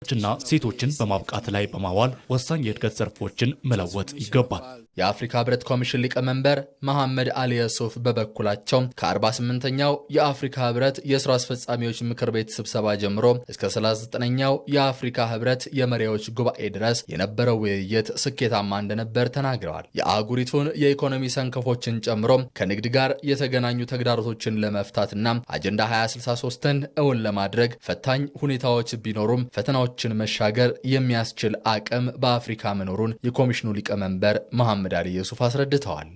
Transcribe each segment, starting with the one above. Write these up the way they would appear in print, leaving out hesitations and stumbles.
ችና ሴቶችን በማብቃት ላይ በማዋል ወሳኝ የእድገት ዘርፎችን መለወጥ ይገባል። የአፍሪካ ህብረት ኮሚሽን ሊቀመንበር መሐመድ አሊ ዩሱፍ በበኩላቸው ከ48ኛው የአፍሪካ ህብረት የሥራ አስፈጻሚዎች ምክር ቤት ስብሰባ ጀምሮ እስከ 39ኛው የአፍሪካ ህብረት የመሪዎች ጉባኤ ድረስ የነበረው ውይይት ስኬታማ እንደነበር ተናግረዋል። የአህጉሪቱን የኢኮኖሚ ሰንከፎችን ጨምሮ ከንግድ ጋር የተገናኙ ተግዳሮቶችን ለመፍታትና አጀንዳ 2063ን እውን ለማድረግ ፈታኝ ሁኔታዎች ቢኖሩም ፈተናዎችን መሻገር የሚያስችል አቅም በአፍሪካ መኖሩን የኮሚሽኑ ሊቀመንበር መሐመድ አሊ ዩሱፍ አስረድተዋል።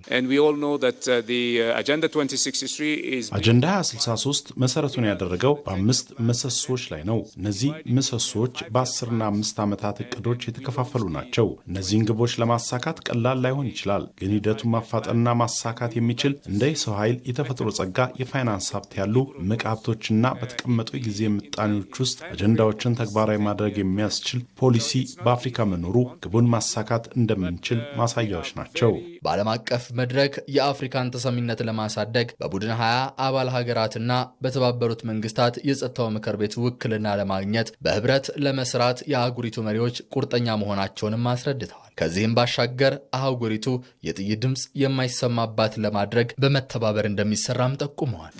አጀንዳ 2063 መሰረቱን ያደረገው በአምስት ምሰሶች ላይ ነው። እነዚህ ምሰሶች በ10ና 5 ዓመታት እቅዶች የተከፋፈሉ ናቸው። እነዚህን ግቦች ለማሳካት ቀላል ላይሆን ይችላል፣ ግን ሂደቱን ማፋጠንና ማሳካት የሚችል እንደ የሰው ኃይል፣ የተፈጥሮ ጸጋ፣ የፋይናንስ ሀብት ያሉ እምቅ ሀብቶችና በተቀመጡ የጊዜ ምጣኔዎች ውስጥ አጀንዳዎችን ተግባራዊ ማድረግ የሚያስችል ፖሊሲ በአፍሪካ መኖሩ ግቡን ማሳካት እንደምንችል ማሳያዎች ናቸው። በዓለም አቀፍ መድረክ የአፍሪካን ተሰሚነት ለማሳደግ በቡድን 20 አባል ሀገራትና በተባበሩት መንግስታት የጸጥታው ምክር ቤት ውክልና ለማግኘት በህብረት ለመስራት የአህጉሪቱ መሪዎች ቁርጠኛ መሆናቸውንም አስረድተዋል። ከዚህም ባሻገር አህጉሪቱ የጥይት ድምፅ የማይሰማባት ለማድረግ በመተባበር እንደሚሰራም ጠቁመዋል።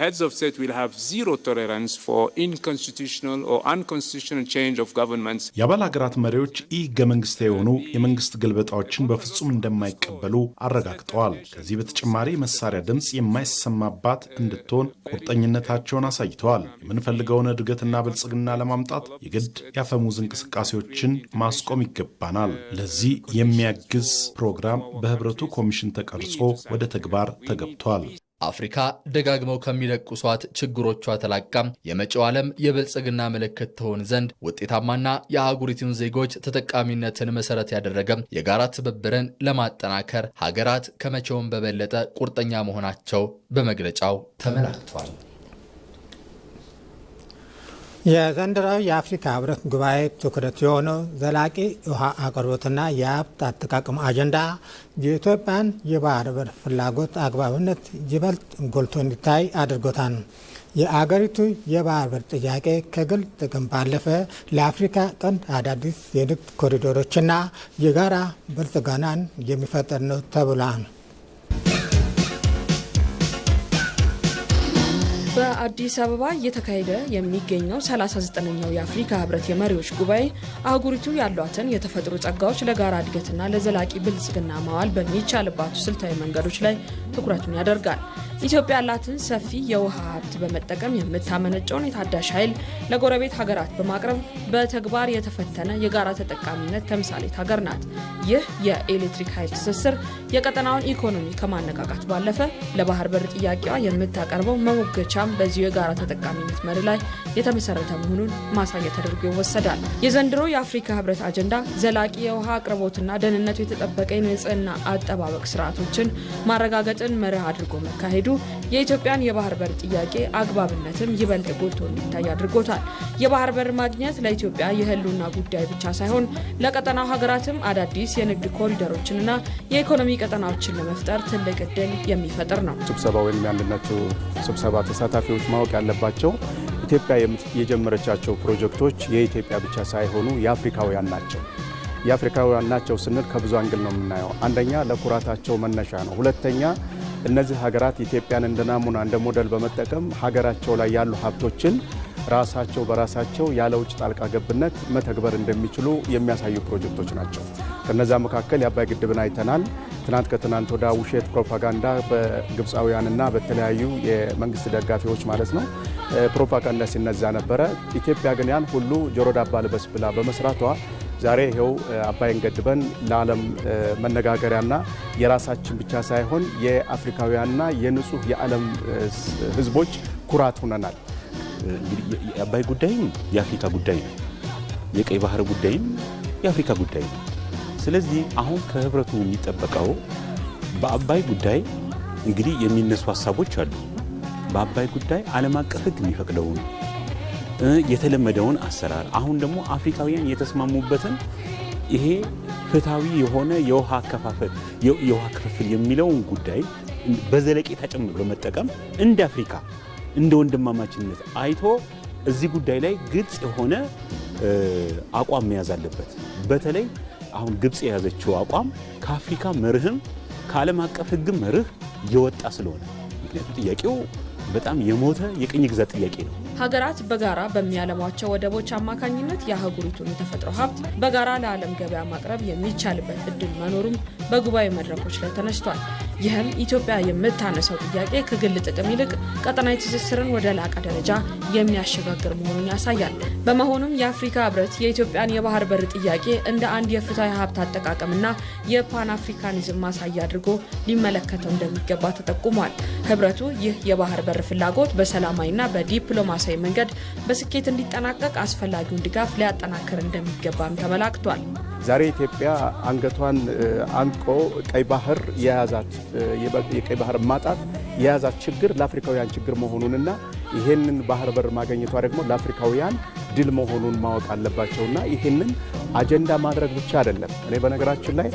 heads of state will have zero tolerance for unconstitutional or unconstitutional change of governments. የአባል ሀገራት መሪዎች ህገ መንግስታዊ የሆኑ የመንግስት ግልበጣዎችን በፍጹም እንደማይቀበሉ አረጋግጠዋል። ከዚህ በተጨማሪ መሳሪያ ድምፅ የማይሰማባት እንድትሆን ቁርጠኝነታቸውን አሳይተዋል። የምንፈልገውን እድገትና ብልጽግና ለማምጣት የግድ ያፈሙዝ እንቅስቃሴዎችን ማስቆም ይገባናል። ለዚህ የሚያግዝ ፕሮግራም በህብረቱ ኮሚሽን ተቀርጾ ወደ ተግባር ተገብቷል። አፍሪካ ደጋግመው ከሚደቁሷት ችግሮቿ ተላቃም የመጪው ዓለም የብልጽግና ምልክት ትሆን ዘንድ ውጤታማና የአህጉሪቱን ዜጎች ተጠቃሚነትን መሰረት ያደረገ የጋራ ትብብርን ለማጠናከር ሀገራት ከመቼውም በበለጠ ቁርጠኛ መሆናቸው በመግለጫው ተመላክቷል። የዘንድሮው የአፍሪካ ህብረት ጉባኤ ትኩረት የሆነው ዘላቂ ውሃ አቅርቦትና የሀብት አጠቃቀም አጀንዳ የኢትዮጵያን የባህር በር ፍላጎት አግባብነት ይበልጥ ጎልቶ እንዲታይ አድርጎታል። የአገሪቱ የባህር በር ጥያቄ ከግል ጥቅም ባለፈ ለአፍሪካ ቀንድ አዳዲስ የንግድ ኮሪዶሮችና የጋራ ብልጽግናን የሚፈጥር ነው ተብሏል። በአዲስ አበባ እየተካሄደ የሚገኘው 39ኛው የአፍሪካ ህብረት የመሪዎች ጉባኤ አህጉሪቱ ያሏትን የተፈጥሮ ጸጋዎች ለጋራ እድገትና ለዘላቂ ብልጽግና ማዋል በሚቻልባቸው ስልታዊ መንገዶች ላይ ትኩረቱን ያደርጋል። ኢትዮጵያ ያላትን ሰፊ የውሃ ሀብት በመጠቀም የምታመነጨውን የታዳሽ ኃይል ለጎረቤት ሀገራት በማቅረብ በተግባር የተፈተነ የጋራ ተጠቃሚነት ተምሳሌት ሀገር ናት። ይህ የኤሌክትሪክ ኃይል ትስስር የቀጠናውን ኢኮኖሚ ከማነቃቃት ባለፈ ለባህር በር ጥያቄዋ የምታቀርበው መሞገቻም በዚሁ የጋራ ተጠቃሚነት መሪ ላይ የተመሰረተ መሆኑን ማሳያ ተደርጎ ይወሰዳል። የዘንድሮ የአፍሪካ ህብረት አጀንዳ ዘላቂ የውሃ አቅርቦትና ደህንነቱ የተጠበቀ የንጽህና አጠባበቅ ስርዓቶችን ማረጋገጥን መርህ አድርጎ መካሄዱ የኢትዮጵያን የባህር በር ጥያቄ አግባብነትም ይበልጥ ጎልቶ እንዲታይ አድርጎታል። የባህር በር ማግኘት ለኢትዮጵያ የህልውና ጉዳይ ብቻ ሳይሆን ለቀጠናው ሀገራትም አዳዲስ የንግድ ኮሪደሮችንና የኢኮኖሚ ቀጠናዎችን ለመፍጠር ትልቅ እድል የሚፈጥር ነው። ስብሰባ ወይም ያንድነቱ ስብሰባ ተሳታፊዎች ማወቅ ያለባቸው ኢትዮጵያ የጀመረቻቸው ፕሮጀክቶች የኢትዮጵያ ብቻ ሳይሆኑ የአፍሪካውያን ናቸው። የአፍሪካውያን ናቸው ስንል ከብዙ አንግል ነው የምናየው። አንደኛ ለኩራታቸው መነሻ ነው። ሁለተኛ እነዚህ ሀገራት ኢትዮጵያን እንደ ናሙና እንደ ሞዴል በመጠቀም ሀገራቸው ላይ ያሉ ሀብቶችን ራሳቸው በራሳቸው ያለ ውጭ ጣልቃ ገብነት መተግበር እንደሚችሉ የሚያሳዩ ፕሮጀክቶች ናቸው። ከነዛ መካከል የአባይ ግድብን አይተናል። ትናንት ከትናንት ወደ ውሸት ፕሮፓጋንዳ በግብፃውያንና በተለያዩ የመንግስት ደጋፊዎች ማለት ነው ፕሮፓጋንዳ ሲነዛ ነበረ። ኢትዮጵያ ግን ያን ሁሉ ጆሮ ዳባ ልበስ ብላ በመስራቷ ዛሬ ይኸው አባይን ገድበን ለዓለም መነጋገሪያና የራሳችን ብቻ ሳይሆን የአፍሪካውያንና የንጹህ የዓለም ህዝቦች ኩራት ሆነናል። እንግዲህ የአባይ ጉዳይም የአፍሪካ ጉዳይ ነው። የቀይ ባህር ጉዳይም የአፍሪካ ጉዳይ ነው። ስለዚህ አሁን ከህብረቱ የሚጠበቀው በአባይ ጉዳይ እንግዲህ የሚነሱ ሀሳቦች አሉ። በአባይ ጉዳይ ዓለም አቀፍ ህግ የሚፈቅደውን የተለመደውን አሰራር አሁን ደግሞ አፍሪካውያን የተስማሙበትን ይሄ ፍትሃዊ የሆነ የውሃ ክፍፍል የሚለውን ጉዳይ በዘለቄታ ጭምር በመጠቀም እንደ አፍሪካ እንደ ወንድማማችነት አይቶ እዚህ ጉዳይ ላይ ግልጽ የሆነ አቋም መያዝ አለበት። በተለይ አሁን ግብጽ የያዘችው አቋም ከአፍሪካ መርህም ከዓለም አቀፍ ሕግም መርህ የወጣ ስለሆነ ምክንያቱም ጥያቄው በጣም የሞተ የቅኝ ግዛት ጥያቄ ነው። ሀገራት በጋራ በሚያለሟቸው ወደቦች አማካኝነት የአህጉሪቱን የተፈጥሮ ሀብት በጋራ ለዓለም ገበያ ማቅረብ የሚቻልበት እድል መኖሩም በጉባኤ መድረኮች ላይ ተነስቷል። ይህም ኢትዮጵያ የምታነሳው ጥያቄ ከግል ጥቅም ይልቅ ቀጠናዊ ትስስርን ወደ ላቀ ደረጃ የሚያሸጋግር መሆኑን ያሳያል። በመሆኑም የአፍሪካ ህብረት የኢትዮጵያን የባህር በር ጥያቄ እንደ አንድ የፍትሐዊ ሀብት አጠቃቀምና የፓን አፍሪካኒዝም ማሳያ አድርጎ ሊመለከተው እንደሚገባ ተጠቁሟል። ህብረቱ ይህ የባህር በር ፍላጎት በሰላማዊና በዲፕሎማሲያዊ መንገድ በስኬት እንዲጠናቀቅ አስፈላጊውን ድጋፍ ሊያጠናክር እንደሚገባም ተመላክቷል። ዛሬ ኢትዮጵያ አንገቷን አንቆ ቀይ ባህር የያዛት የቀይ ባህር ማጣት የያዛት ችግር ለአፍሪካውያን ችግር መሆኑንና ይሄንን ባህር በር ማግኘቷ ደግሞ ለአፍሪካውያን ድል መሆኑን ማወቅ አለባቸውና ይሄንን አጀንዳ ማድረግ ብቻ አይደለም። እኔ በነገራችን ላይ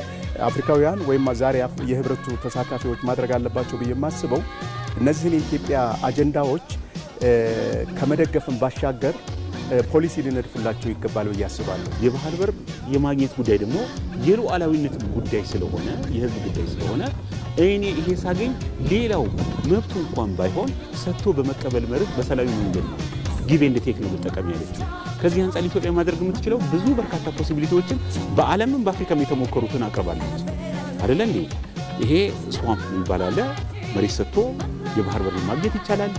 አፍሪካውያን ወይም ዛሬ የህብረቱ ተሳታፊዎች ማድረግ አለባቸው ብዬ የማስበው እነዚህን የኢትዮጵያ አጀንዳዎች ከመደገፍን ባሻገር ፖሊሲ ሊነድፍላቸው ይገባል ብዬ አስባለሁ። የባህር በር የማግኘት ጉዳይ ደግሞ የሉዓላዊነት ጉዳይ ስለሆነ የህዝብ ጉዳይ ስለሆነ እኔ ይሄ ሳገኝ ሌላው መብቱ እንኳን ባይሆን ሰጥቶ በመቀበል መርህ በሰላማዊ መንገድ ነው ጊቭ ኤንድ ቴክ ነው መጠቀም ያለችው። ከዚህ አንጻር ኢትዮጵያ ማድረግ የምትችለው ብዙ በርካታ ፖሲቢሊቲዎችን በዓለምም በአፍሪካም የተሞከሩትን አቅርባለች አይደለ እንዴ? ይሄ ስዋምፕ ይባላል። መሬት ሰጥቶ የባህር በር ማግኘት ይቻላል።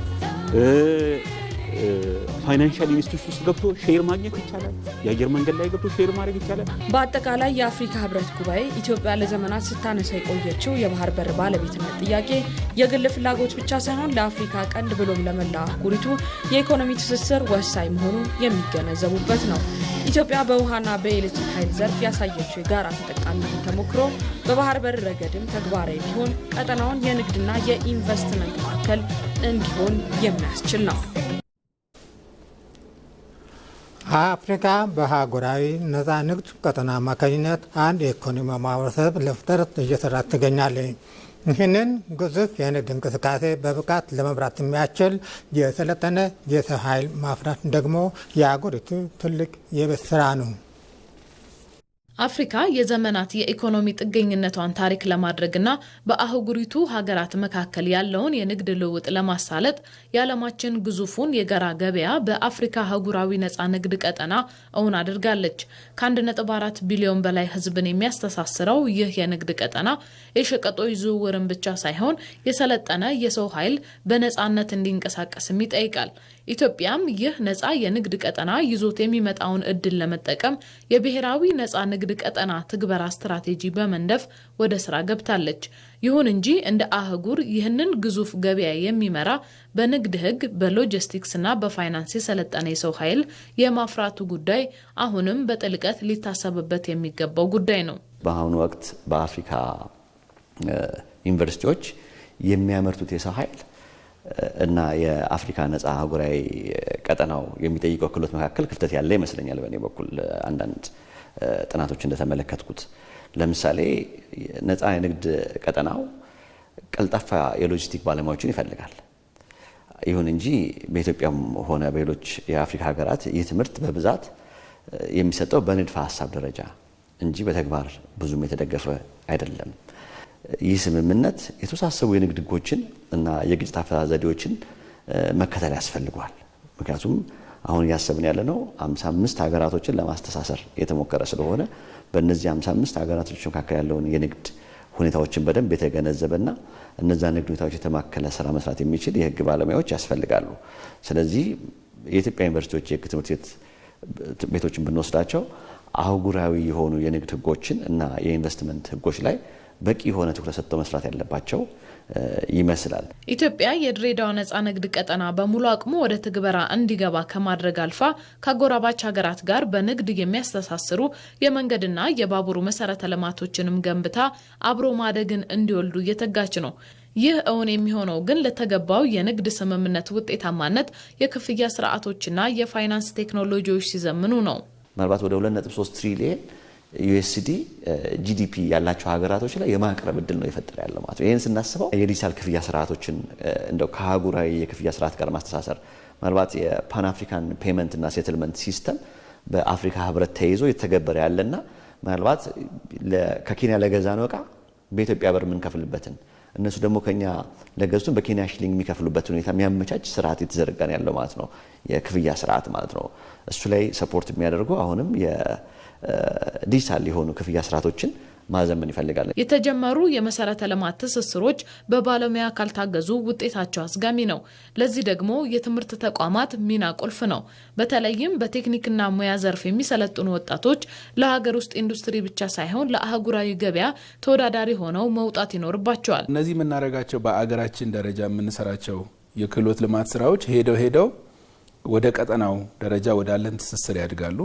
ፋይናንሻል ኢንስቲትዩሽን ውስጥ ገብቶ ሼር ማግኘት ይቻላል። የአየር መንገድ ላይ ገብቶ ሼር ማድረግ ይቻላል። በአጠቃላይ የአፍሪካ ህብረት ጉባኤ ኢትዮጵያ ለዘመናት ስታነሳ የቆየችው የባህር በር ባለቤትነት ጥያቄ የግል ፍላጎት ብቻ ሳይሆን ለአፍሪካ ቀንድ ብሎም ለመላ አህጉሪቱ የኢኮኖሚ ትስስር ወሳኝ መሆኑን የሚገነዘቡበት ነው። ኢትዮጵያ በውሃና በኤሌክትሪክ ኃይል ዘርፍ ያሳየችው የጋራ ተጠቃሚነት ተሞክሮ በባህር በር ረገድም ተግባራዊ ቢሆን ቀጠናውን የንግድና የኢንቨስትመንት ማዕከል እንዲሆን የሚያስችል ነው። አፍሪካ በአህጉራዊ ነፃ ንግድ ቀጠና አማካኝነት አንድ የኢኮኖሚ ማህበረሰብ ለመፍጠር እየሰራች ትገኛለች። ይህንን ግዙፍ የንግድ እንቅስቃሴ በብቃት ለመምራት የሚያስችል የሰለጠነ የሰው ኃይል ማፍራት ደግሞ የአህጉሪቱ ትልቅ የቤት ስራ ነው። አፍሪካ የዘመናት የኢኮኖሚ ጥገኝነቷን ታሪክ ለማድረግና በአህጉሪቱ ሀገራት መካከል ያለውን የንግድ ልውውጥ ለማሳለጥ የዓለማችን ግዙፉን የጋራ ገበያ በአፍሪካ አህጉራዊ ነፃ ንግድ ቀጠና እውን አድርጋለች። ከ1.4 ቢሊዮን በላይ ሕዝብን የሚያስተሳስረው ይህ የንግድ ቀጠና የሸቀጦች ዝውውርን ብቻ ሳይሆን የሰለጠነ የሰው ኃይል በነፃነት እንዲንቀሳቀስም ይጠይቃል። ኢትዮጵያም ይህ ነፃ የንግድ ቀጠና ይዞት የሚመጣውን እድል ለመጠቀም የብሔራዊ ነፃ ንግድ ቀጠና ትግበራ ስትራቴጂ በመንደፍ ወደ ስራ ገብታለች። ይሁን እንጂ እንደ አህጉር ይህንን ግዙፍ ገበያ የሚመራ በንግድ ህግ፣ በሎጂስቲክስ እና በፋይናንስ የሰለጠነ የሰው ኃይል የማፍራቱ ጉዳይ አሁንም በጥልቀት ሊታሰብበት የሚገባው ጉዳይ ነው። በአሁኑ ወቅት በአፍሪካ ዩኒቨርሲቲዎች የሚያመርቱት የሰው ኃይል እና የአፍሪካ ነፃ አህጉራዊ ቀጠናው የሚጠይቀው ክህሎት መካከል ክፍተት ያለ ይመስለኛል። በእኔ በኩል አንዳንድ ጥናቶች እንደተመለከትኩት ለምሳሌ ነፃ የንግድ ቀጠናው ቀልጣፋ የሎጂስቲክ ባለሙያዎችን ይፈልጋል። ይሁን እንጂ በኢትዮጵያም ሆነ በሌሎች የአፍሪካ ሀገራት ይህ ትምህርት በብዛት የሚሰጠው በንድፈ ሀሳብ ደረጃ እንጂ በተግባር ብዙም የተደገፈ አይደለም። ይህ ስምምነት የተወሳሰቡ የንግድ ህጎችን እና የግጭት አፈታት ዘዴዎችን መከተል ያስፈልጓል። ምክንያቱም አሁን እያሰብን ያለነው 55 ሀገራቶችን ለማስተሳሰር የተሞከረ ስለሆነ በእነዚህ 55 ሀገራቶች መካከል ያለውን የንግድ ሁኔታዎችን በደንብ የተገነዘበና እነዛ ንግድ ሁኔታዎች የተማከለ ስራ መስራት የሚችል የህግ ባለሙያዎች ያስፈልጋሉ። ስለዚህ የኢትዮጵያ ዩኒቨርሲቲዎች የህግ ትምህርት ቤቶችን ብንወስዳቸው አህጉራዊ የሆኑ የንግድ ህጎችን እና የኢንቨስትመንት ህጎች ላይ በቂ የሆነ ትኩረት ሰጥተው መስራት ያለባቸው ይመስላል። ኢትዮጵያ የድሬዳዋ ነፃ ንግድ ቀጠና በሙሉ አቅሙ ወደ ትግበራ እንዲገባ ከማድረግ አልፋ ከአጎራባች ሀገራት ጋር በንግድ የሚያስተሳስሩ የመንገድና የባቡሩ መሰረተ ልማቶችንም ገንብታ አብሮ ማደግን እንዲወልዱ እየተጋች ነው። ይህ እውን የሚሆነው ግን ለተገባው የንግድ ስምምነት ውጤታማነት የክፍያ ስርዓቶችና የፋይናንስ ቴክኖሎጂዎች ሲዘምኑ ነው። ምናልባት ወደ 2.3 ትሪሊየን ዩኤስዲ ጂዲፒ ያላቸው ሀገራቶች ላይ የማቅረብ እድል ነው የፈጠረ ያለው ማለት ነው። ይህን ስናስበው የዲጂታል ክፍያ ስርዓቶችን እንደው ከአህጉራዊ የክፍያ ስርዓት ጋር ማስተሳሰር ምናልባት የፓን አፍሪካን ፔመንት እና ሴትልመንት ሲስተም በአፍሪካ ህብረት ተይዞ የተገበረ ያለና ምናልባት ከኬንያ ለገዛነው ዕቃ በኢትዮጵያ ብር የምንከፍልበትን እነሱ ደግሞ ከኛ ለገዙትን በኬንያ ሽሊንግ የሚከፍሉበት ሁኔታ የሚያመቻች ስርዓት የተዘረጋ ነው ያለው ማለት ነው። የክፍያ ስርዓት ማለት ነው። እሱ ላይ ሰፖርት የሚያደርጉ አሁንም የዲጂታል የሆኑ ክፍያ ስርዓቶችን ማዘመን ይፈልጋል። የተጀመሩ የመሰረተ ልማት ትስስሮች በባለሙያ ካልታገዙ ውጤታቸው አስጋሚ ነው። ለዚህ ደግሞ የትምህርት ተቋማት ሚና ቁልፍ ነው። በተለይም በቴክኒክና ሙያ ዘርፍ የሚሰለጥኑ ወጣቶች ለሀገር ውስጥ ኢንዱስትሪ ብቻ ሳይሆን ለአህጉራዊ ገበያ ተወዳዳሪ ሆነው መውጣት ይኖርባቸዋል። እነዚህ የምናደርጋቸው በአገራችን ደረጃ የምንሰራቸው የክህሎት ልማት ስራዎች ሄደው ወደ ቀጠናው ደረጃ ወዳለን ትስስር ያድጋሉ።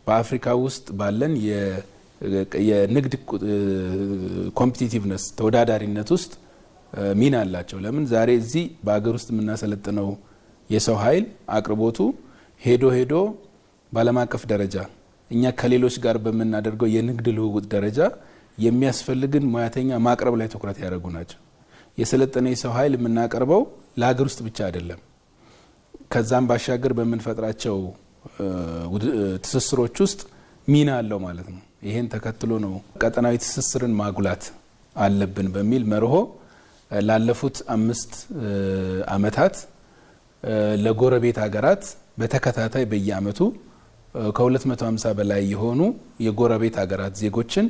በአፍሪካ ውስጥ ባለን የንግድ ኮምፒቲቲቭነስ ተወዳዳሪነት ውስጥ ሚና አላቸው። ለምን ዛሬ እዚህ በአገር ውስጥ የምናሰለጥነው የሰው ኃይል አቅርቦቱ ሄዶ በዓለም አቀፍ ደረጃ እኛ ከሌሎች ጋር በምናደርገው የንግድ ልውውጥ ደረጃ የሚያስፈልግን ሙያተኛ ማቅረብ ላይ ትኩረት ያደርጉ ናቸው። የሰለጠነ የሰው ኃይል የምናቀርበው ለሀገር ውስጥ ብቻ አይደለም። ከዛም ባሻገር በምንፈጥራቸው ትስስሮች ውስጥ ሚና አለው ማለት ነው። ይሄን ተከትሎ ነው ቀጠናዊ ትስስርን ማጉላት አለብን በሚል መርሆ ላለፉት 5 ዓመታት ለጎረቤት ሀገራት በተከታታይ በየአመቱ ከ250 በላይ የሆኑ የጎረቤት ሀገራት ዜጎችን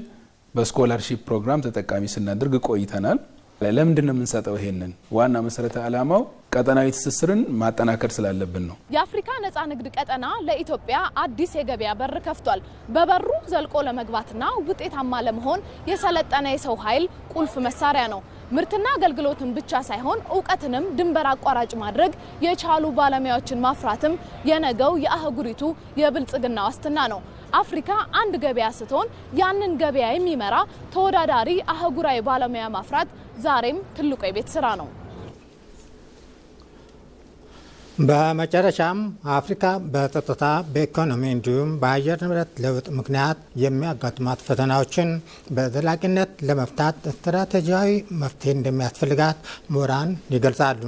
በስኮላርሺፕ ፕሮግራም ተጠቃሚ ስናደርግ ቆይተናል። ለምንድን ነው የምንሰጠው? ይሄንን ዋና መሰረተ ዓላማው ቀጠናዊ ትስስርን ማጠናከር ስላለብን ነው። የአፍሪካ ነፃ ንግድ ቀጠና ለኢትዮጵያ አዲስ የገበያ በር ከፍቷል። በበሩ ዘልቆ ለመግባትና ውጤታማ ለመሆን የሰለጠነ የሰው ኃይል ቁልፍ መሳሪያ ነው። ምርትና አገልግሎትን ብቻ ሳይሆን እውቀትንም ድንበር አቋራጭ ማድረግ የቻሉ ባለሙያዎችን ማፍራትም የነገው የአህጉሪቱ የብልጽግና ዋስትና ነው። አፍሪካ አንድ ገበያ ስትሆን ያንን ገበያ የሚመራ ተወዳዳሪ አህጉራዊ ባለሙያ ማፍራት ዛሬም ትልቁ የቤት ስራ ነው። በመጨረሻም አፍሪካ በጸጥታ፣ በኢኮኖሚ እንዲሁም በአየር ንብረት ለውጥ ምክንያት የሚያጋጥሟት ፈተናዎችን በዘላቂነት ለመፍታት ስትራቴጂያዊ መፍትሄ እንደሚያስፈልጋት ምሁራን ይገልጻሉ።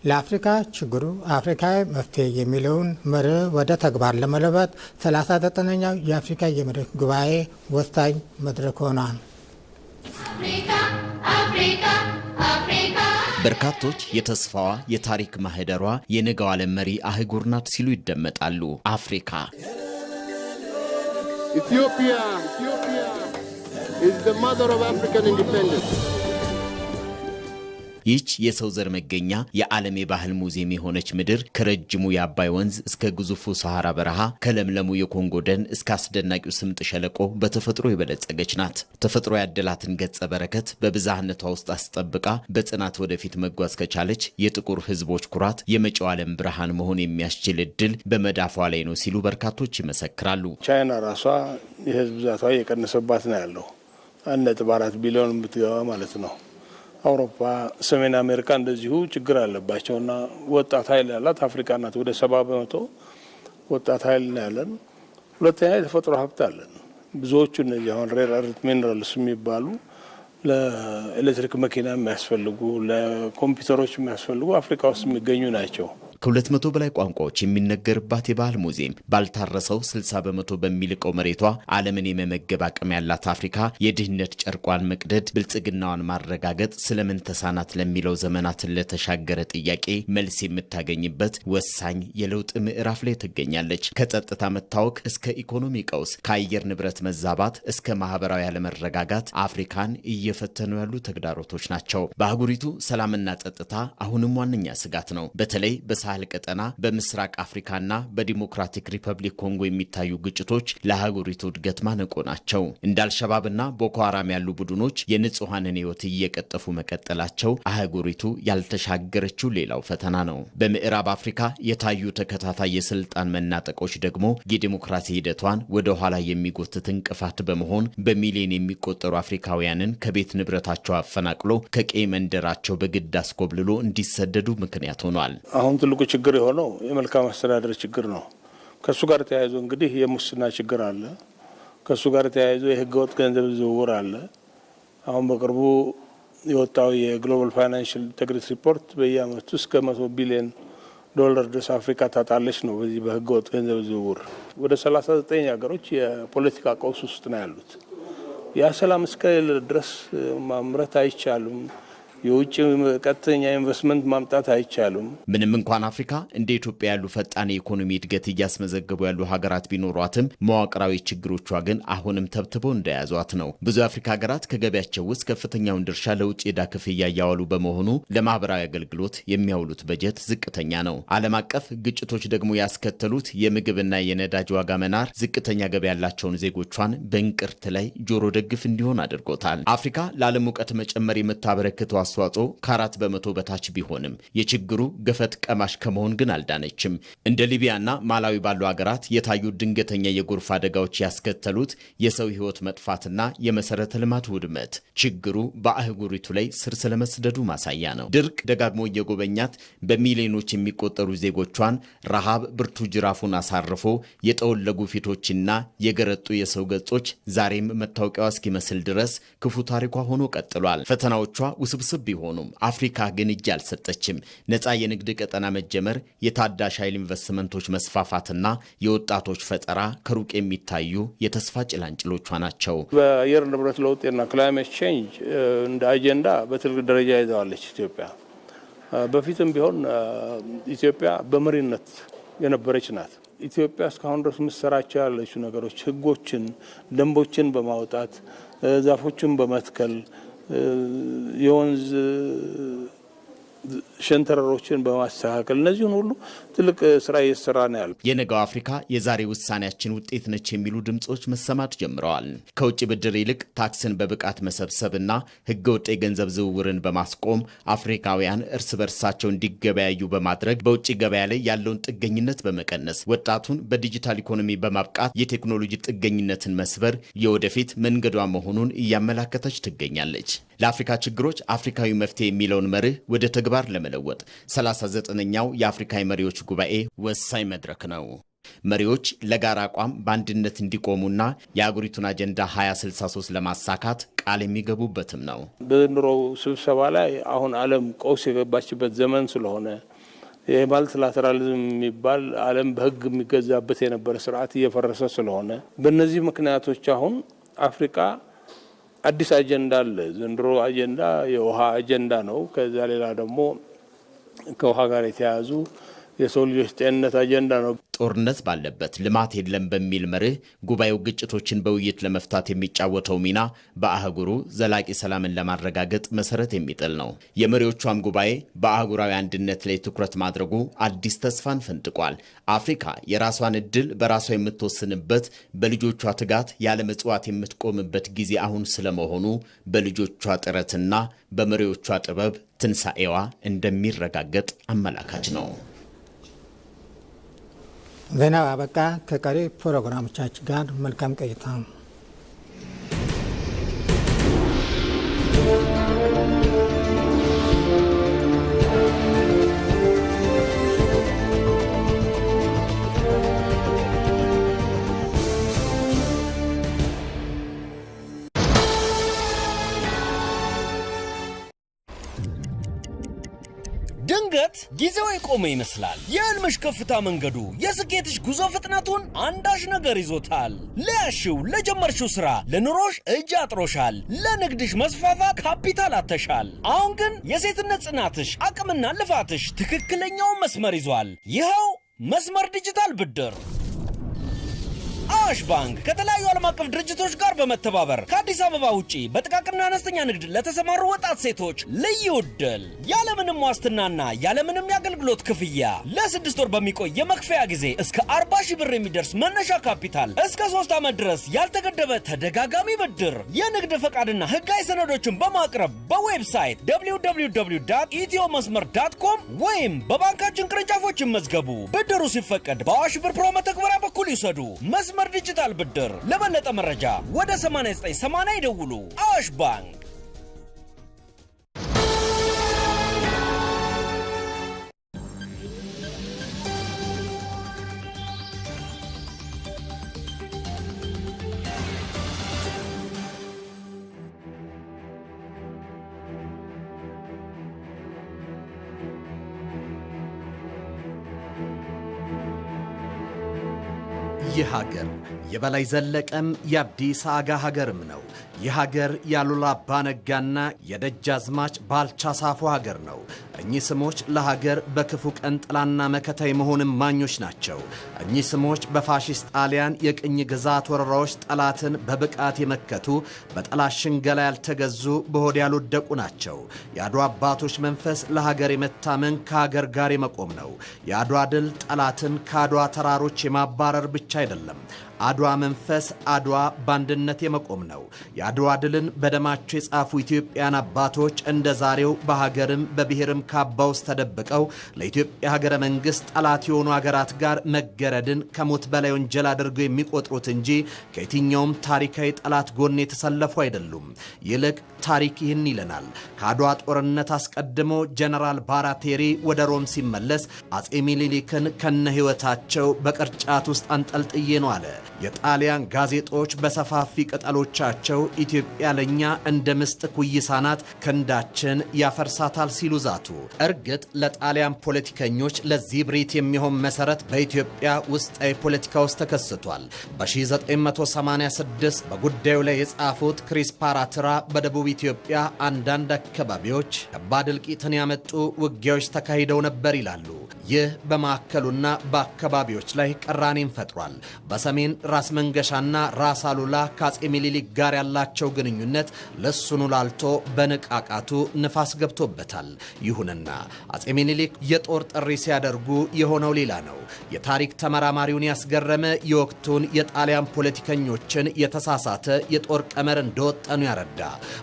ለአፍሪካ ችግሩ አፍሪካዊ መፍትሄ የሚለውን መርህ ወደ ተግባር ለመለወጥ 39ኛው የአፍሪካ የመሪዎች ጉባኤ ወሳኝ መድረክ ሆኗል። በርካቶች የተስፋዋ የታሪክ ማህደሯ የነገው ዓለም መሪ አህጉር ናት ሲሉ ይደመጣሉ። አፍሪካ Ethiopia is the mother of African independence. ይህች የሰው ዘር መገኛ የዓለም የባህል ሙዚየም የሆነች ምድር ከረጅሙ የአባይ ወንዝ እስከ ግዙፉ ሰሃራ በረሃ ከለምለሙ የኮንጎ ደን እስከ አስደናቂው ስምጥ ሸለቆ በተፈጥሮ የበለጸገች ናት። ተፈጥሮ ያደላትን ገጸ በረከት በብዛህነቷ ውስጥ አስጠብቃ በጽናት ወደፊት መጓዝ ከቻለች የጥቁር ሕዝቦች ኩራት፣ የመጪው ዓለም ብርሃን መሆን የሚያስችል እድል በመዳፏ ላይ ነው ሲሉ በርካቶች ይመሰክራሉ። ቻይና ራሷ የህዝብ ብዛቷ እየቀነሰባት ነው ያለው 1.4 ቢሊዮን ብትገባ ማለት ነው። አውሮፓ፣ ሰሜን አሜሪካ እንደዚሁ ችግር አለባቸውና ወጣት ኃይል ያላት አፍሪካ ናት። ወደ 70% ወጣት ኃይል ነው ያለን። ሁለተኛ የተፈጥሮ ሀብት አለን። ብዙዎቹ እነዚህ አሁን ሬር እርት ሚነራልስ የሚባሉ ለኤሌክትሪክ መኪና የሚያስፈልጉ ለኮምፒውተሮች የሚያስፈልጉ አፍሪካ ውስጥ የሚገኙ ናቸው። ከ200 በላይ ቋንቋዎች የሚነገርባት የባህል ሙዚየም ባልታረሰው 60% በሚልቀው መሬቷ ዓለምን የመመገብ አቅም ያላት አፍሪካ የድህነት ጨርቋን መቅደድ፣ ብልጽግናዋን ማረጋገጥ ስለምን ተሳናት ለሚለው ዘመናትን ለተሻገረ ጥያቄ መልስ የምታገኝበት ወሳኝ የለውጥ ምዕራፍ ላይ ትገኛለች። ከጸጥታ መታወክ እስከ ኢኮኖሚ ቀውስ፣ ከአየር ንብረት መዛባት እስከ ማህበራዊ አለመረጋጋት አፍሪካን እየፈተኑ ያሉ ተግዳሮቶች ናቸው። በአህጉሪቱ ሰላምና ጸጥታ አሁንም ዋነኛ ስጋት ነው። በተለይ በሳህል ቀጠና በምስራቅ አፍሪካና በዲሞክራቲክ ሪፐብሊክ ኮንጎ የሚታዩ ግጭቶች ለአህጉሪቱ እድገት ማነቆ ናቸው። እንደ አልሸባብና ቦኮ ሃራም ያሉ ቡድኖች የንጹሃንን ሕይወት እየቀጠፉ መቀጠላቸው አህጉሪቱ ያልተሻገረችው ሌላው ፈተና ነው። በምዕራብ አፍሪካ የታዩ ተከታታይ የስልጣን መናጠቆች ደግሞ የዲሞክራሲ ሂደቷን ወደ ኋላ የሚጎትት እንቅፋት በመሆን በሚሊዮን የሚቆጠሩ አፍሪካውያንን ከቤት ንብረታቸው አፈናቅሎ ከቀይ መንደራቸው በግድ አስኮብልሎ እንዲሰደዱ ምክንያት ሆኗል። አሁን ትልቁ ችግር የሆነው የመልካም አስተዳደር ችግር ነው። ከሱ ጋር ተያይዞ እንግዲህ የሙስና ችግር አለ። ከሱ ጋር ተያይዞ የህገወጥ ገንዘብ ዝውውር አለ። አሁን በቅርቡ የወጣው የግሎባል ፋይናንሻል ኢንቴግሪቲ ሪፖርት በየአመቱ እስከ 100 ቢሊዮን ዶላር ድረስ አፍሪካ ታጣለች ነው። በዚህ በህገወጥ ገንዘብ ዝውውር ወደ 39 ሀገሮች የፖለቲካ ቀውስ ውስጥ ነው ያሉት። ያ ሰላም እስከሌለ ድረስ ማምረት አይቻልም። የውጭ ቀጥተኛ ኢንቨስትመንት ማምጣት አይቻልም። ምንም እንኳን አፍሪካ እንደ ኢትዮጵያ ያሉ ፈጣን የኢኮኖሚ እድገት እያስመዘገቡ ያሉ ሀገራት ቢኖሯትም መዋቅራዊ ችግሮቿ ግን አሁንም ተብትበው እንደያዟት ነው። ብዙ የአፍሪካ ሀገራት ከገቢያቸው ውስጥ ከፍተኛውን ድርሻ ለውጭ ዕዳ ክፍያ እያዋሉ በመሆኑ ለማህበራዊ አገልግሎት የሚያውሉት በጀት ዝቅተኛ ነው። ዓለም አቀፍ ግጭቶች ደግሞ ያስከተሉት የምግብና የነዳጅ ዋጋ መናር ዝቅተኛ ገቢ ያላቸውን ዜጎቿን በእንቅርት ላይ ጆሮ ደግፍ እንዲሆን አድርጎታል። አፍሪካ ለዓለም ሙቀት መጨመር የምታበረክተው አስተዋጽኦ ከ4 በመቶ በታች ቢሆንም የችግሩ ገፈት ቀማሽ ከመሆን ግን አልዳነችም። እንደ ሊቢያና ማላዊ ባሉ ሀገራት የታዩ ድንገተኛ የጎርፍ አደጋዎች ያስከተሉት የሰው ሕይወት መጥፋትና የመሰረተ ልማት ውድመት ችግሩ በአህጉሪቱ ላይ ስር ስለመስደዱ ማሳያ ነው። ድርቅ ደጋግሞ እየጎበኛት በሚሊዮኖች የሚቆጠሩ ዜጎቿን ረሃብ ብርቱ ጅራፉን አሳርፎ የጠወለጉ ፊቶችና የገረጡ የሰው ገጾች ዛሬም መታወቂያዋ እስኪመስል ድረስ ክፉ ታሪኳ ሆኖ ቀጥሏል። ፈተናዎቿ ውስብስብ ቢሆኑም አፍሪካ ግን እጅ አልሰጠችም። ነፃ የንግድ ቀጠና መጀመር፣ የታዳሽ ኃይል ኢንቨስትመንቶች መስፋፋትና የወጣቶች ፈጠራ ከሩቅ የሚታዩ የተስፋ ጭላንጭሎቿ ናቸው። በአየር ንብረት ለውጥና ክላይሜት ቼንጅ እንደ አጀንዳ በትልቅ ደረጃ ይዘዋለች ኢትዮጵያ። በፊትም ቢሆን ኢትዮጵያ በመሪነት የነበረች ናት። ኢትዮጵያ እስካሁን ድረስ ምሰራቸው ያለችው ነገሮች ህጎችን፣ ደንቦችን በማውጣት ዛፎችን በመትከል የወንዝ ሸንተረሮችን በማስተካከል እነዚህን ሁሉ ትልቅ ስራ እየሰራ ነው ያለው። የነገው አፍሪካ የዛሬ ውሳኔያችን ውጤት ነች የሚሉ ድምጾች መሰማት ጀምረዋል። ከውጭ ብድር ይልቅ ታክስን በብቃት መሰብሰብና ህገወጥ የገንዘብ ዝውውርን በማስቆም አፍሪካውያን እርስ በርሳቸው እንዲገበያዩ በማድረግ በውጭ ገበያ ላይ ያለውን ጥገኝነት በመቀነስ ወጣቱን በዲጂታል ኢኮኖሚ በማብቃት የቴክኖሎጂ ጥገኝነትን መስበር የወደፊት መንገዷ መሆኑን እያመላከተች ትገኛለች። ለአፍሪካ ችግሮች አፍሪካዊ መፍትሄ የሚለውን መርህ ወደ ተግባር ለመለወጥ 39ኛው የአፍሪካ መሪዎች ጉባኤ ወሳኝ መድረክ ነው። መሪዎች ለጋራ አቋም በአንድነት እንዲቆሙና የአገሪቱን አጀንዳ 2063 ለማሳካት ቃል የሚገቡበትም ነው። በዘንድሮው ስብሰባ ላይ አሁን ዓለም ቀውስ የገባችበት ዘመን ስለሆነ የማልቲላተራሊዝም የሚባል ዓለም በህግ የሚገዛበት የነበረ ስርዓት እየፈረሰ ስለሆነ በእነዚህ ምክንያቶች አሁን አፍሪካ አዲስ አጀንዳ አለ። ዘንድሮ አጀንዳ የውሃ አጀንዳ ነው። ከዛ ሌላ ደግሞ ከውሃ ጋር የተያያዙ የሰው ልጆች ጤንነት አጀንዳ ነው። ጦርነት ባለበት ልማት የለም በሚል መርህ ጉባኤው ግጭቶችን በውይይት ለመፍታት የሚጫወተው ሚና በአህጉሩ ዘላቂ ሰላምን ለማረጋገጥ መሰረት የሚጥል ነው። የመሪዎቿም ጉባኤ በአህጉራዊ አንድነት ላይ ትኩረት ማድረጉ አዲስ ተስፋን ፈንጥቋል። አፍሪካ የራሷን እድል በራሷ የምትወስንበት፣ በልጆቿ ትጋት ያለ መጽዋት የምትቆምበት ጊዜ አሁን ስለመሆኑ በልጆቿ ጥረትና በመሪዎቿ ጥበብ ትንሣኤዋ እንደሚረጋገጥ አመላካች ነው። ዜናው አበቃ። ከቀሪ ፕሮግራሞቻችን ጋር መልካም ቆይታ። ድንገት ጊዜው የቆመ ይመስላል። የህልምሽ ከፍታ መንገዱ፣ የስኬትሽ ጉዞ ፍጥነቱን አንዳች ነገር ይዞታል። ለያሽው ለጀመርሽው ስራ፣ ለኑሮሽ እጅ አጥሮሻል። ለንግድሽ መስፋፋት ካፒታል አተሻል። አሁን ግን የሴትነት ጽናትሽ፣ አቅምና ልፋትሽ ትክክለኛውን መስመር ይዟል። ይኸው መስመር ዲጂታል ብድር። አዋሽ ባንክ ከተለያዩ ዓለም አቀፍ ድርጅቶች ጋር በመተባበር ከአዲስ አበባ ውጪ በጥቃቅንና አነስተኛ ንግድ ለተሰማሩ ወጣት ሴቶች ልዩ ዕድል ያለምንም ዋስትናና ያለምንም የአገልግሎት ክፍያ ለ6 ወር በሚቆይ የመክፈያ ጊዜ እስከ 40 ሺህ ብር የሚደርስ መነሻ ካፒታል፣ እስከ 3 ዓመት ድረስ ያልተገደበ ተደጋጋሚ ብድር፣ የንግድ ፈቃድና ህጋዊ ሰነዶችን በማቅረብ በዌብሳይት www.ethiomasmer.com ወይም በባንካችን ቅርንጫፎች ይመዝገቡ። ብድሩ ሲፈቀድ በአዋሽ ብር ፕሮ መተግበሪያ በኩል ይውሰዱ። መስመር ዲጂታል ብድር። ለበለጠ መረጃ ወደ 8980 ይደውሉ። አዋሽ ባንክ። ይህ ሀገር የበላይ ዘለቀም የአብዲስ አጋ ሀገርም ነው። ይህ ሀገር ያሉላ አባነጋና የደጃዝማች ባልቻ ሳፎ ሀገር ነው። እኚህ ስሞች ለሀገር በክፉ ቀን ጥላና መከታ የመሆንም ማኞች ናቸው። እኚህ ስሞች በፋሺስት ጣሊያን የቅኝ ግዛት ወረራዎች ጠላትን በብቃት የመከቱ በጠላት ሽንገላ ያልተገዙ በሆድ ያልወደቁ ናቸው። የአድዋ አባቶች መንፈስ ለሀገር የመታመን ከሀገር ጋር የመቆም ነው። የአድዋ ድል ጠላትን ከአድዋ ተራሮች የማባረር ብቻ አይደለም። አድዋ መንፈስ አድዋ ባንድነት የመቆም ነው። የአድዋ ድልን በደማቸው የጻፉ ኢትዮጵያን አባቶች እንደ ዛሬው በሀገርም በብሔርም ካባ ውስጥ ተደብቀው ለኢትዮጵያ ሀገረ መንግስት ጠላት የሆኑ ሀገራት ጋር መገረድን ከሞት በላይ ወንጀል አድርገው የሚቆጥሩት እንጂ ከየትኛውም ታሪካዊ ጠላት ጎን የተሰለፉ አይደሉም። ይልቅ ታሪክ ይህን ይለናል። ከአድዋ ጦርነት አስቀድሞ ጀነራል ባራቴሪ ወደ ሮም ሲመለስ አጼ ሚኒሊክን ከነ ሕይወታቸው በቅርጫት ውስጥ አንጠልጥዬ ነው አለ። የጣሊያን ጋዜጦች በሰፋፊ ቅጠሎቻቸው ኢትዮጵያ ለኛ እንደ ምስጥ ኩይሳ ናት፣ ክንዳችን ያፈርሳታል ሲሉ ዛቱ። እርግጥ ለጣሊያን ፖለቲከኞች ለዚህ ብሪት የሚሆን መሰረት በኢትዮጵያ ውስጣዊ ፖለቲካ ውስጥ ተከስቷል። በ1986 በጉዳዩ ላይ የጻፉት ክሪስ ፓራትራ በደቡብ ኢትዮጵያ አንዳንድ አካባቢዎች ከባድ እልቂትን ያመጡ ውጊያዎች ተካሂደው ነበር ይላሉ። ይህ በማዕከሉና በአካባቢዎች ላይ ቅራኔን ፈጥሯል። በሰሜን ራስ መንገሻና ራስ አሉላ ከአጼ ሚኒሊክ ጋር ያላቸው ግንኙነት ለሱኑ ላልቶ በንቃቃቱ ንፋስ ገብቶበታል። ይሁንና አጼ ሚኒሊክ የጦር ጥሪ ሲያደርጉ የሆነው ሌላ ነው። የታሪክ ተመራማሪውን ያስገረመ የወቅቱን የጣሊያን ፖለቲከኞችን የተሳሳተ የጦር ቀመር እንደወጠኑ ያረዳ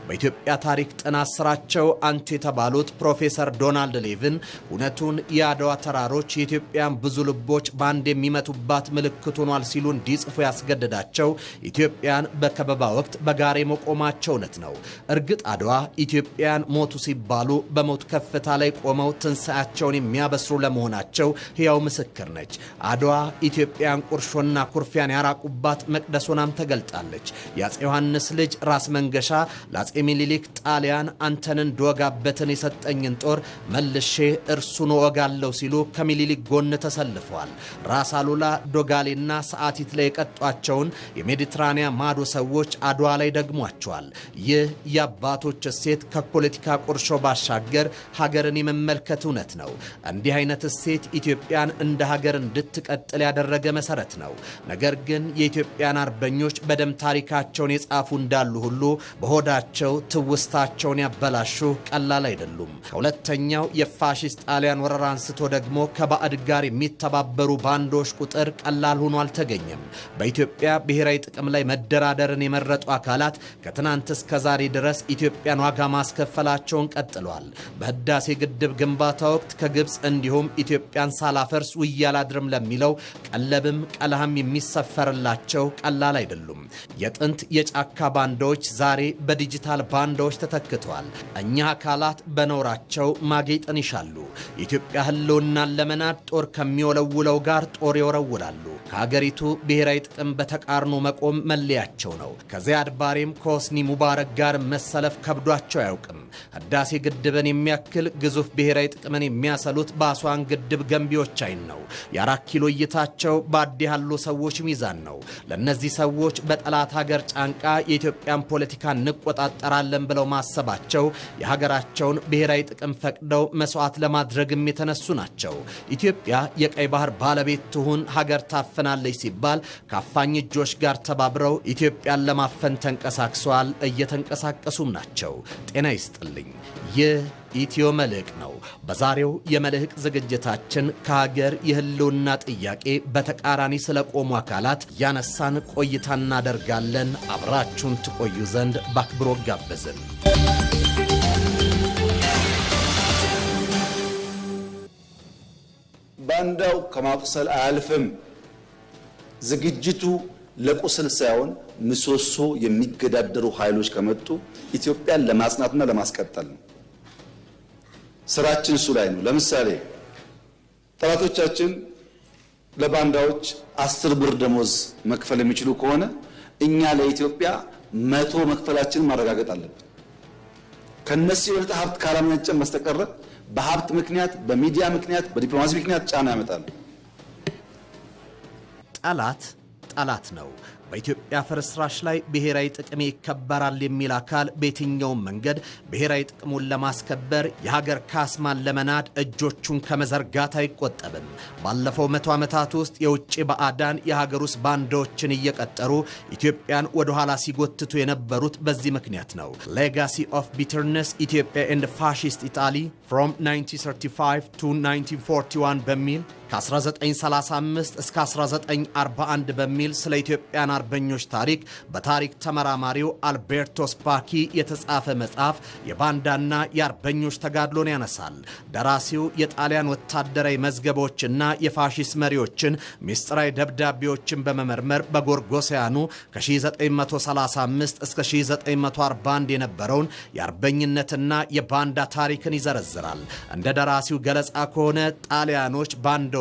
በኢትዮጵያ ታሪክ ጥናት ስራቸው አንቱ የተባሉት ፕሮፌሰር ዶናልድ ሌቪን እውነቱን የአድዋ ተራሮች የኢትዮጵያን ብዙ ልቦች በአንድ የሚመቱባት ምልክት ሆኗል ሲሉ እንዲጽፉ ያስገደዳቸው ኢትዮጵያን በከበባ ወቅት በጋራ የመቆማቸው እውነት ነው። እርግጥ አድዋ ኢትዮጵያን ሞቱ ሲባሉ በሞት ከፍታ ላይ ቆመው ትንሣኤያቸውን የሚያበስሩ ለመሆናቸው ሕያው ምስክር ነች። አድዋ ኢትዮጵያን ቁርሾና ኩርፊያን ያራቁባት መቅደስ ሆናም ተገልጣለች። የአፄ ዮሐንስ ልጅ ራስ መንገሻ ለአፄ ሚኒሊክ ጣሊያን አንተን እንደወጋበትን የሰጠኝን ጦር መልሼ እርሱን ወጋለሁ ሲሉ ከሚኒሊክ ጎን ተሰልፈዋል። ራስ አሉላ ዶጋሌና ሰዓቲት ላይ የቀጧቸውን የሜዲትራኒያን ማዶ ሰዎች አድዋ ላይ ደግሟቸዋል። ይህ የአባቶች እሴት ከፖለቲካ ቁርሾ ባሻገር ሀገርን የመመልከት እውነት ነው። እንዲህ አይነት እሴት ኢትዮጵያን እንደ ሀገር እንድትቀጥል ያደረገ መሰረት ነው። ነገር ግን የኢትዮጵያን አርበኞች በደም ታሪካቸውን የጻፉ እንዳሉ ሁሉ በሆዳቸው ትውስታቸውን ያበላሹ ቀላል አይደሉም። ከሁለተኛው የፋሺስት ጣሊያን ወረራ አንስቶ ደግሞ ከባዕድ ጋር የሚተባበሩ ባንዶች ቁጥር ቀላል ሆኖ አልተገኘም። በኢትዮጵያ ብሔራዊ ጥቅም ላይ መደራደርን የመረጡ አካላት ከትናንት እስከ ዛሬ ድረስ ኢትዮጵያን ዋጋ ማስከፈላቸውን ቀጥለዋል። በህዳሴ ግድብ ግንባታ ወቅት ከግብፅ እንዲሁም ኢትዮጵያን ሳላፈርስ ውዬ አላድርም ለሚለው ቀለብም ቀለሃም የሚሰፈርላቸው ቀላል አይደሉም። የጥንት የጫካ ባንዳዎች ዛሬ በዲጂታል ባንዳዎች ተተክተዋል። እኛ አካላት በኖራቸው ማጌጥን ይሻሉ። የኢትዮጵያ ህልውናን ለመናድ ጦር ከሚወለውለው ጋር ጦር ይወረውላሉ። ከሀገሪቱ ብሔራዊ ጥቅም በተቃርኖ መቆም መለያቸው ነው። ከዚያድ ባሬም ከሆስኒ ሙባረክ ጋር መሰለፍ ከብዷቸው አያውቅም። ህዳሴ ግድብን የሚያክል ግዙፍ ብሔራዊ ጥቅምን የሚያሰሉት በአስዋን ግድብ ገንቢዎች አይን ነው። የ4 ኪሎ እይታቸው ባዲ ያሉ ሰዎች ሚዛን ነው። ለነዚህ ሰዎች በጠላት ሀገር ጫንቃ የኢትዮጵያን ፖለቲካ እንቆጣጠራለን ብለው ማሰባቸው የሀገራቸውን ብሔራዊ ጥቅም ፈቅደው መስዋዕት ለማድረግም የተነሱ ናቸው። ኢትዮጵያ የቀይ ባህር ባለቤት ትሁን ሀገር ታፈናለች ሲባል ከአፋኝ እጆች ጋር ተባብረው ኢትዮጵያን ለማፈን ተንቀሳቅሰዋል፣ እየተንቀሳቀሱም ናቸው። ጤና ይስጥልኝ። ይህ ኢትዮ መልሕቅ ነው። በዛሬው የመልሕቅ ዝግጅታችን ከሀገር የህልውና ጥያቄ በተቃራኒ ስለቆሙ አካላት ያነሳን ቆይታ እናደርጋለን። አብራችሁን ትቆዩ ዘንድ በአክብሮት ጋበዝን። ባንዳው ከማቁሰል አያልፍም። ዝግጅቱ ለቁስል ሳይሆን ምሰሶ የሚገዳደሩ ኃይሎች ከመጡ ኢትዮጵያን ለማጽናትና ለማስቀጠል ነው። ስራችን እሱ ላይ ነው። ለምሳሌ ጠላቶቻችን ለባንዳዎች 10 ብር ደሞዝ መክፈል የሚችሉ ከሆነ እኛ ለኢትዮጵያ 100 መክፈላችንን ማረጋገጥ አለብን። ከነሱ የበለጠ ሀብት ካላመነጨን በስተቀር በሀብት ምክንያት፣ በሚዲያ ምክንያት፣ በዲፕሎማሲ ምክንያት ጫና ያመጣሉ። ጠላት ጠላት ነው። በኢትዮጵያ ፍርስራሽ ላይ ብሔራዊ ጥቅም ይከበራል የሚል አካል በየትኛውም መንገድ ብሔራዊ ጥቅሙን ለማስከበር የሀገር ካስማን ለመናድ እጆቹን ከመዘርጋት አይቆጠብም። ባለፈው 100 ዓመታት ውስጥ የውጭ ባዕዳን የሀገር ውስጥ ባንዳዎችን እየቀጠሩ ኢትዮጵያን ወደ ኋላ ሲጎትቱ የነበሩት በዚህ ምክንያት ነው። ሌጋሲ ኦፍ ቢተርነስ ኢትዮጵያ ኤንድ ፋሺስት ኢጣሊ from 1935 to 1941 በሚል ከ1935 እስከ 1941 በሚል ስለ ኢትዮጵያን አርበኞች ታሪክ በታሪክ ተመራማሪው አልቤርቶ ስፓኪ የተጻፈ መጽሐፍ የባንዳና የአርበኞች ተጋድሎን ያነሳል። ደራሲው የጣሊያን ወታደራዊ መዝገቦችና የፋሺስት መሪዎችን ሚስጥራዊ ደብዳቤዎችን በመመርመር በጎርጎሳያኑ ከ1935 እስከ 1941 የነበረውን የአርበኝነትና የባንዳ ታሪክን ይዘረዝራል። እንደ ደራሲው ገለጻ ከሆነ ጣሊያኖች ባንዳዎችን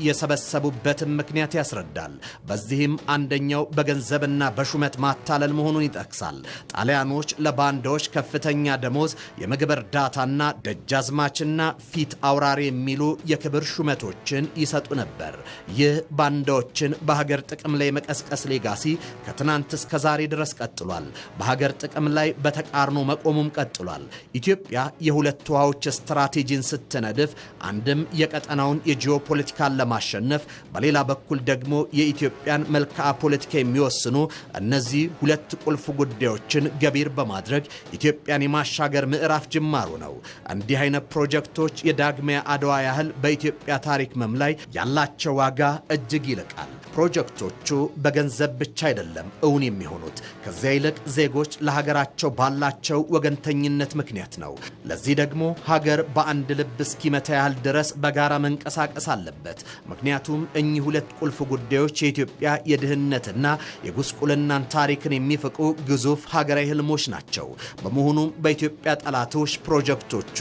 የሰበሰቡበትን ምክንያት ያስረዳል። በዚህም አንደኛው በገንዘብና በሹመት ማታለል መሆኑን ይጠቅሳል። ጣሊያኖች ለባንዳዎች ከፍተኛ ደሞዝ፣ የምግብ እርዳታና ደጃዝማችና ፊት አውራሪ የሚሉ የክብር ሹመቶችን ይሰጡ ነበር። ይህ ባንዳዎችን በሀገር ጥቅም ላይ መቀስቀስ ሌጋሲ ከትናንት እስከ ዛሬ ድረስ ቀጥሏል። በሀገር ጥቅም ላይ በተቃርኖ መቆሙም ቀጥሏል። ኢትዮጵያ የሁለት ውሃዎች ስትራቴጂን ስትነድፍ አንድም የቀጠናውን የጂኦፖለቲካን ለማሸነፍ፣ በሌላ በኩል ደግሞ የኢትዮጵያን መልክዓ ፖለቲካ የሚወስኑ እነዚህ ሁለት ቁልፍ ጉዳዮችን ገቢር በማድረግ ኢትዮጵያን የማሻገር ምዕራፍ ጅማሩ ነው። እንዲህ አይነት ፕሮጀክቶች የዳግማዊ አድዋ ያህል በኢትዮጵያ ታሪክ መምላይ ያላቸው ዋጋ እጅግ ይልቃል። ፕሮጀክቶቹ በገንዘብ ብቻ አይደለም እውን የሚሆኑት፣ ከዚያ ይልቅ ዜጎች ለሀገራቸው ባላቸው ወገንተኝነት ምክንያት ነው። ለዚህ ደግሞ ሀገር በአንድ ልብ እስኪመታ ያህል ድረስ በጋራ መንቀሳቀስ አለበት። ምክንያቱም እኚህ ሁለት ቁልፍ ጉዳዮች የኢትዮጵያ የድህነትና የጉስቁልናን ታሪክን የሚፈቁ ግዙፍ ሀገራዊ ህልሞች ናቸው። በመሆኑም በኢትዮጵያ ጠላቶች ፕሮጀክቶቹ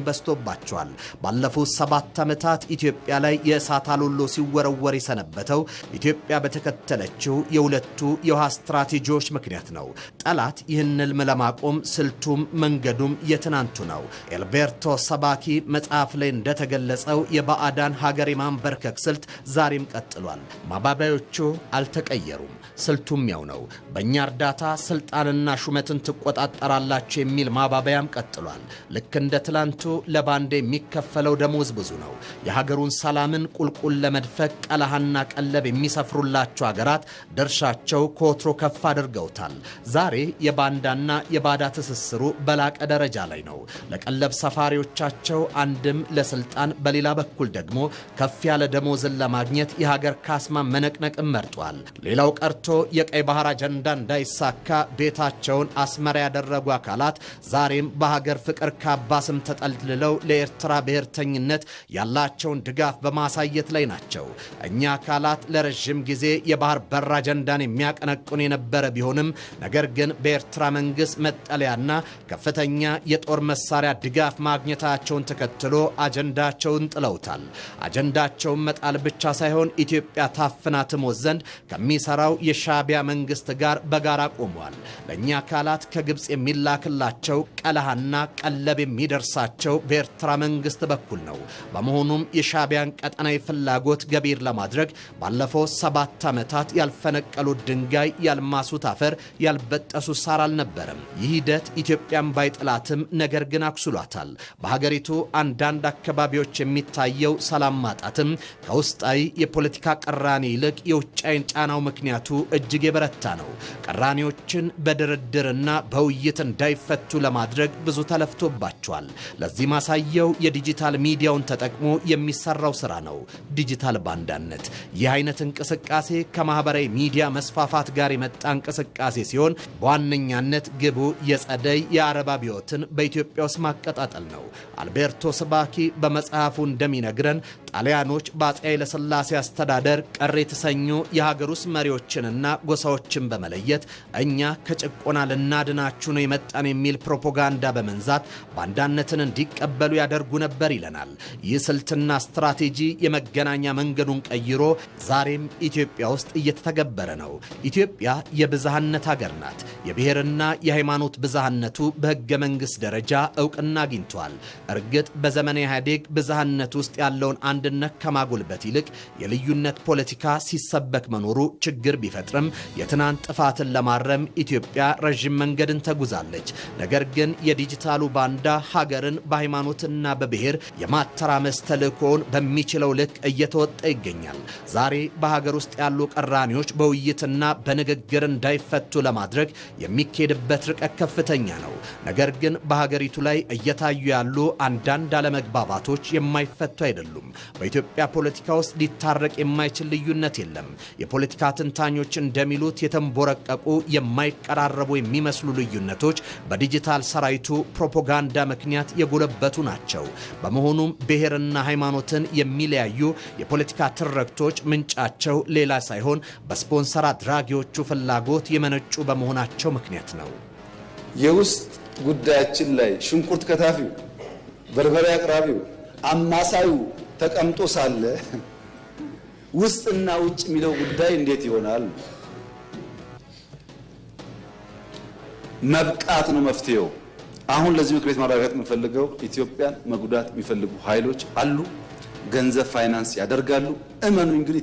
አይንበስቶባቸዋል። ባለፉት 7 ዓመታት ኢትዮጵያ ላይ የእሳት አሎሎ ሲወረወር የሰነበተው ኢትዮጵያ በተከተለችው የሁለቱ የውሃ ስትራቴጂዎች ምክንያት ነው። ጠላት ይህን ህልም ለማቆም ስልቱም መንገዱም የትናንቱ ነው። አልቤርቶ ስፓኪ መጽሐፍ ላይ እንደተገለጸው የባዕዳን ሀገር የማንበርከክ ስልት ዛሬም ቀጥሏል። ማባቢያዎቹ አልተቀየሩም። ስልቱም ያው ነው። በእኛ እርዳታ ስልጣንና ሹመትን ትቆጣጠራላችሁ የሚል ማባቢያም ቀጥሏል። ልክ እንደ ትላንቱ ለባንዳ የሚከፈለው ደሞዝ ብዙ ነው። የሀገሩን ሰላምን ቁልቁል ለመድፈቅ ቀለሃና ቀለብ የሚሰፍሩላቸው ሀገራት ድርሻቸው ከወትሮ ከፍ አድርገውታል። ዛሬ የባንዳና የባዳ ትስስሩ በላቀ ደረጃ ላይ ነው። ለቀለብ ሰፋሪዎቻቸው አንድም ለስልጣን፣ በሌላ በኩል ደግሞ ከፍ ያለ ደሞዝን ለማግኘት የሀገር ካስማ መነቅነቅም መርጧል። ሌላው ቀርቶ የቀይ ባህር አጀንዳ እንዳይሳካ ቤታቸውን አስመራ ያደረጉ አካላት ዛሬም በሀገር ፍቅር ካባ ስም ተጠልልለው ለኤርትራ ብሔርተኝነት ያላቸውን ድጋፍ በማሳየት ላይ ናቸው። እኛ አካላት ለረጅም ጊዜ የባህር በር አጀንዳን የሚያቀነቅኑ የነበረ ቢሆንም ነገር ግን በኤርትራ መንግስት መጠለያና ከፍተኛ የጦር መሳሪያ ድጋፍ ማግኘታቸውን ተከትሎ አጀንዳቸውን ጥለውታል። አጀንዳቸውን መጣል ብቻ ሳይሆን ኢትዮጵያ ታፍና ትሞት ዘንድ ከሚሰራው የሻዕቢያ መንግስት ጋር በጋራ ቆመዋል። ለእኛ አካላት ከግብፅ የሚላክላቸው ቀለሃና ቀለብ የሚደርሳቸው በኤርትራ መንግስት በኩል ነው። በመሆኑም የሻዕቢያን ቀጠናዊ ፍላጎት ገቢር ለማድረግ ባለፈው 7 ዓመታት ያልፈነቀሉት ድንጋይ፣ ያልማሱት አፈር፣ ያልበጠሱት ሳር አልነበረም። ይህ ሂደት ኢትዮጵያን ባይጥላትም ነገር ግን አክሱሏታል። በሀገሪቱ አንዳንድ አካባቢዎች የሚታየው ሰላም ማጣትም ከውስጣዊ የፖለቲካ ቅራኔ ይልቅ የውጫዊ ጫናው ምክንያቱ እጅግ የበረታ ነው። ቅራኔዎችን በድርድርና በውይይት እንዳይፈቱ ለማድረግ ብዙ ተለፍቶባቸዋል። ለዚህ ማሳየው የዲጂታል ሚዲያውን ተጠቅሞ የሚሰራው ስራ ነው። ዲጂታል ባንዳነት። ይህ አይነት እንቅስቃሴ ከማህበራዊ ሚዲያ መስፋፋት ጋር የመጣ እንቅስቃሴ ሲሆን በዋነኛነት ግቡ የጸደይ የአረብ አብዮትን በኢትዮጵያ ውስጥ ማቀጣጠል ነው። አልቤርቶ ስፓኪ በመጽሐፉ እንደሚነግረን ጣሊያኖች በአፄ ኃይለሥላሴ አስተዳደር ቀር የተሰኙ የሀገር ውስጥ መሪዎችንና ጎሳዎችን በመለየት እኛ ከጭቆና ልናድናችሁ ነው የመጣን የሚል ፕሮፓጋንዳ በመንዛት ባንዳነትን እንዲቀበሉ ያደርጉ ነበር ይለናል። ይህ ስልትና ስትራቴጂ የመገናኛ መንገዱን ቀይሮ ዛሬም ኢትዮጵያ ውስጥ እየተተገበረ ነው። ኢትዮጵያ የብዝሃነት ሀገር ናት። የብሔርና የሃይማኖት ብዝሃነቱ በሕገ መንግሥት ደረጃ እውቅና አግኝቷል። እርግጥ በዘመነ ኢህአዴግ ብዝሃነት ውስጥ ያለውን አንድነት አንድነት ከማጎልበት ይልቅ የልዩነት ፖለቲካ ሲሰበክ መኖሩ ችግር ቢፈጥርም የትናንት ጥፋትን ለማረም ኢትዮጵያ ረዥም መንገድን ተጉዛለች። ነገር ግን የዲጂታሉ ባንዳ ሀገርን በሃይማኖትና በብሔር የማተራመስ ተልእኮውን በሚችለው ልክ እየተወጣ ይገኛል። ዛሬ በሀገር ውስጥ ያሉ ቀራኒዎች በውይይትና በንግግር እንዳይፈቱ ለማድረግ የሚኬድበት ርቀት ከፍተኛ ነው። ነገር ግን በሀገሪቱ ላይ እየታዩ ያሉ አንዳንድ አለመግባባቶች የማይፈቱ አይደሉም። በኢትዮጵያ ፖለቲካ ውስጥ ሊታረቅ የማይችል ልዩነት የለም። የፖለቲካ ትንታኞች እንደሚሉት የተንቦረቀቁ የማይቀራረቡ የሚመስሉ ልዩነቶች በዲጂታል ሰራዊቱ ፕሮፓጋንዳ ምክንያት የጎለበቱ ናቸው። በመሆኑም ብሔርና ሃይማኖትን የሚለያዩ የፖለቲካ ትርክቶች ምንጫቸው ሌላ ሳይሆን በስፖንሰር አድራጊዎቹ ፍላጎት የመነጩ በመሆናቸው ምክንያት ነው። የውስጥ ጉዳያችን ላይ ሽንኩርት ከታፊው፣ በርበሬ አቅራቢው፣ አማሳዩ ተቀምጦ ሳለ ውስጥና ውጭ የሚለው ጉዳይ እንዴት ይሆናል? መብቃት ነው መፍትሄው። አሁን ለዚህ ምክር ቤት ማረጋገጥ የምፈልገው ኢትዮጵያን መጉዳት የሚፈልጉ ኃይሎች አሉ። ገንዘብ ፋይናንስ ያደርጋሉ። እመኑኝ ግን